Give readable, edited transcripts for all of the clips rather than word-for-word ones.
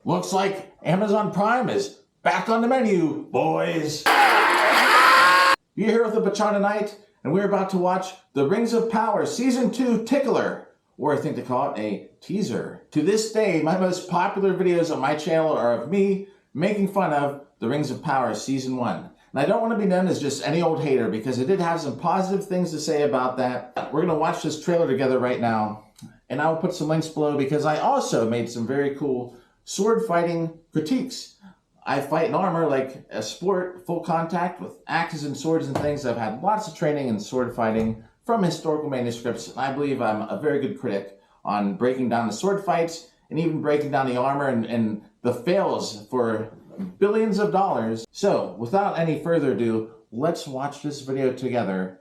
Looks like Amazon Prime is back on the menu, boys. You're here with the Bachana Knight, and we're about to watch The Rings of Power Season 2 Tickler, or I think they call it a teaser. To this day, my most popular videos on my channel are of me making fun of The Rings of Power Season 1. And I don't want to be known as just any old hater, because I did have some positive things to say about that. We're going to watch this trailer together right now, and I will put some links below because I also made some very cool sword fighting critiques. I fight in armor like a sport, full contact with axes and swords and things. I've had lots of training in sword fighting from historical manuscripts, and I believe I'm a very good critic on breaking down the sword fights and even breaking down the armor and the fails for billions of dollars. So without any further ado, let's watch this video together.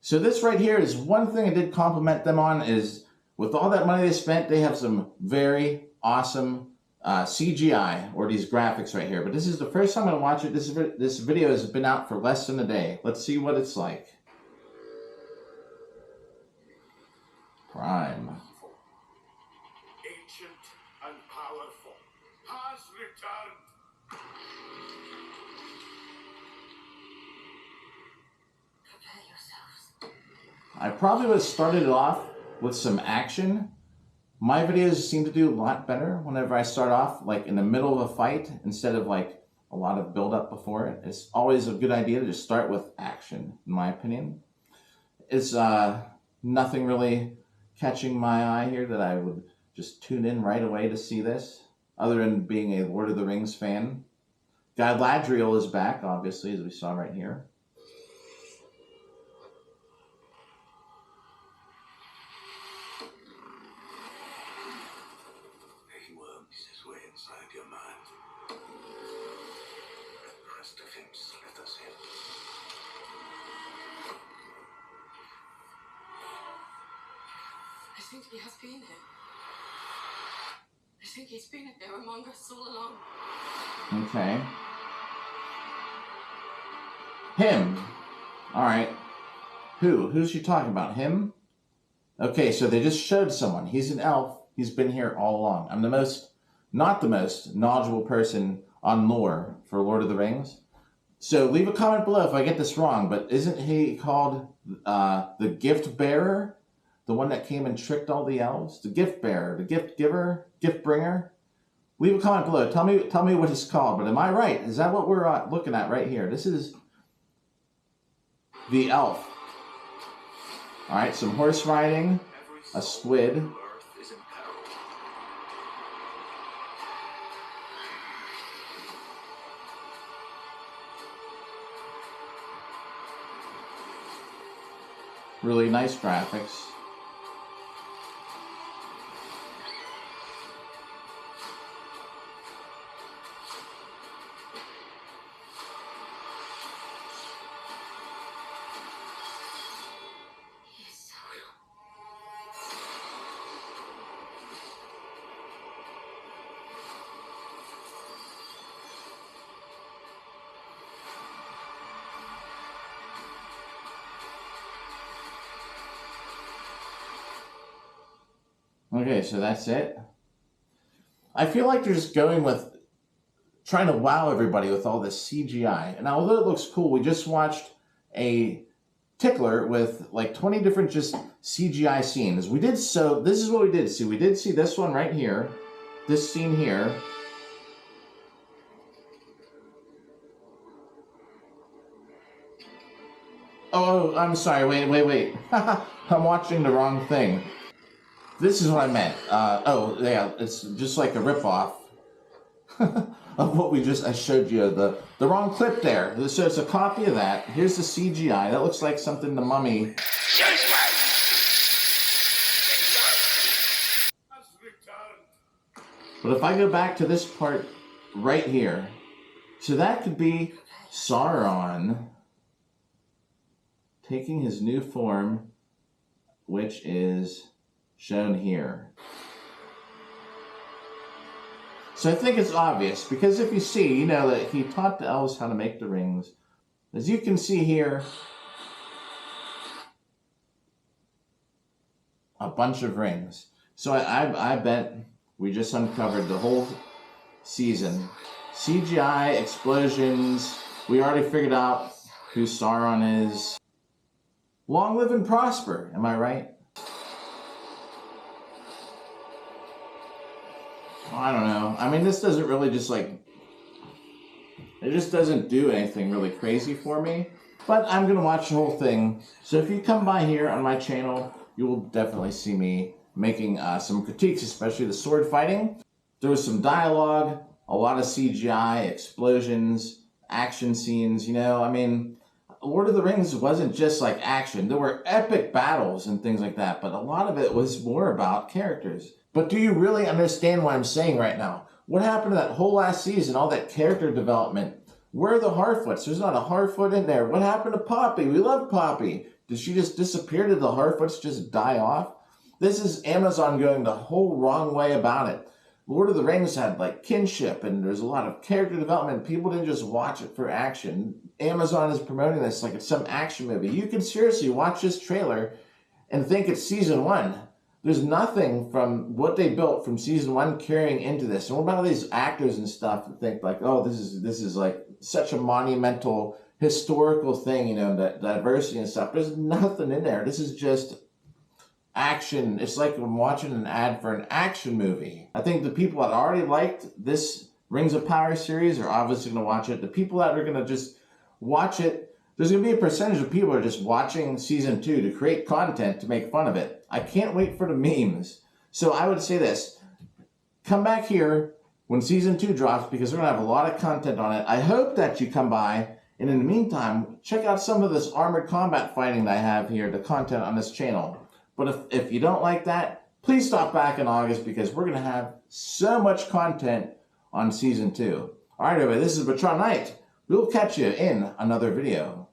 So this right here is one thing I did compliment them on, is with all that money they spent, they have some very awesome CGI, or these graphics right here. But this is the first time I'm going to watch it. This video has been out for less than a day. Let's see what it's like. Prime. Ancient and powerful has returned. Prepare yourselves. I probably would have started it off with some action. My videos seem to do a lot better whenever I start off like in the middle of a fight instead of like a lot of build up before it. It's always a good idea to just start with action, in my opinion. It's nothing really catching my eye here that I would just tune in right away to see this, other than being a Lord of the Rings fan. Galadriel is back, obviously, as we saw right here. He worms his way inside your mind. The rest of him slithers in. I think he has been here. I think he's been there among us all along. Okay. Him. Alright. Who's she talking about? Him? Okay, so they just showed someone. He's an elf. He's been here all along. I'm not the most knowledgeable person on lore for Lord of the Rings. So leave a comment below if I get this wrong, but isn't he called the gift bearer? The one that came and tricked all the elves? The gift bearer, the gift giver, gift bringer? Leave a comment below. Tell me what he's called. But am I right? Is that what we're looking at right here? This is the elf. All right, some horse riding, a squid. Earth is in peril. Really nice graphics. Yes, so. Okay, so that's it. I feel like they're just going with trying to wow everybody with all this CGI. And although it looks cool, we just watched a tickler with like 20 different just CGI scenes. So this is what we did see. We did see this one right here, this scene here. Oh, I'm sorry, wait. I'm watching the wrong thing. This is what I meant. Oh, yeah, it's just like a ripoff of what I showed you, the wrong clip there. So it's a copy of that. Here's the CGI. That looks like something the Mummy. Has returned. But if I go back to this part right here, so that could be Sauron taking his new form, which is shown here. So I think it's obvious, because if you see, you know that he taught the elves how to make the rings. As you can see here, a bunch of rings. So I bet we just uncovered the whole season. CGI, explosions. We already figured out who Sauron is. Long live and prosper, am I right? I don't know. I mean, this doesn't really just like... It just doesn't do anything really crazy for me. But I'm going to watch the whole thing. So if you come by here on my channel, you will definitely see me making some critiques, especially the sword fighting. There was some dialogue, a lot of CGI, explosions, action scenes, you know. I mean, Lord of the Rings wasn't just like action. There were epic battles and things like that, but a lot of it was more about characters. But do you really understand what I'm saying right now? What happened to that whole last season, all that character development? Where are the Harfoots? There's not a Harfoot in there. What happened to Poppy? We love Poppy. Did she just disappear? Did the Harfoots just die off? This is Amazon going the whole wrong way about it. Lord of the Rings had like kinship and there's a lot of character development. People didn't just watch it for action. Amazon is promoting this like it's some action movie. You can seriously watch this trailer and think it's season 1. There's nothing from what they built from season 1 carrying into this. And what about all these actors and stuff that think like, oh, this is like such a monumental historical thing, you know, that diversity and stuff. There's nothing in there. This is just action. It's like I'm watching an ad for an action movie. I think the people that already liked this Rings of Power series are obviously going to watch it. The people that are going to just watch it, there's going to be a percentage of people who are just watching season 2 to create content to make fun of it. I can't wait for the memes. So I would say this, come back here when season 2 drops because we're going to have a lot of content on it. I hope that you come by, and in the meantime, check out some of this armored combat fighting that I have here, the content on this channel. But if you don't like that, please stop back in August because we're going to have so much content on season 2. All right, everybody, this is Batron Knight. We'll catch you in another video.